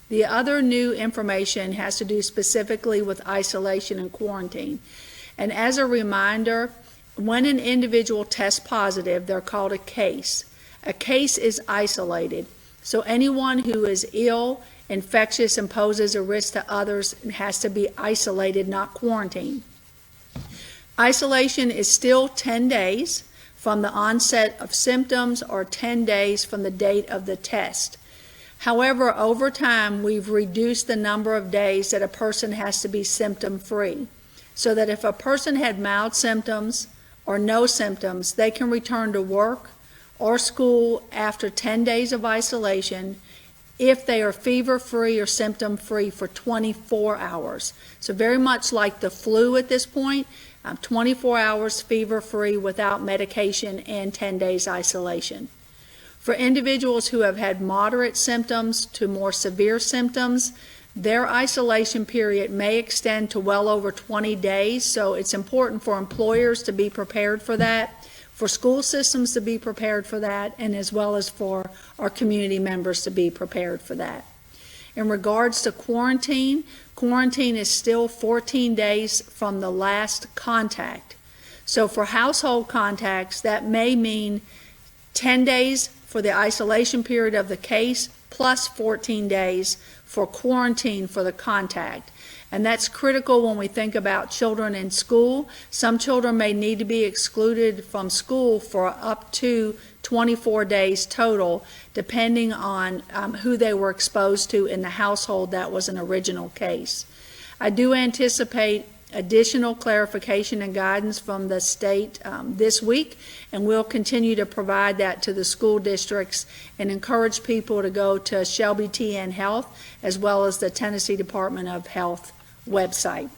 The other new information has to do specifically with isolation and quarantine. And as a reminder, when an individual tests positive, they're called a case. A case is isolated. So anyone who is ill, infectious, and poses a risk to others has to be isolated, not quarantined. Isolation is still 10 days from the onset of symptoms or 10 days from the date of the test. However, over time, we've reduced the number of days that a person has to be symptom-free, so that if a person had mild symptoms or no symptoms, they can return to work or school after 10 days of isolation if they are fever-free or symptom-free for 24 hours. So very much like the flu at this point, 24 hours fever-free without medication and 10 days isolation. For individuals who have had moderate symptoms to more severe symptoms, their isolation period may extend to well over 20 days, so it's important for employers to be prepared for that, for school systems to be prepared for that, and as well as for our community members to be prepared for that. In regards to quarantine, quarantine is still 14 days from the last contact. So for household contacts, that may mean 10 days for the isolation period of the case, plus 14 days for quarantine for the contact. And that's critical when we think about children in school. Some children may need to be excluded from school for up to 24 days total, depending on who they were exposed to in the household that was an original case. I do anticipate additional clarification and guidance from the state this week, and we'll continue to provide that to the school districts and encourage people to go to Shelby TN Health as well as the Tennessee Department of Health website.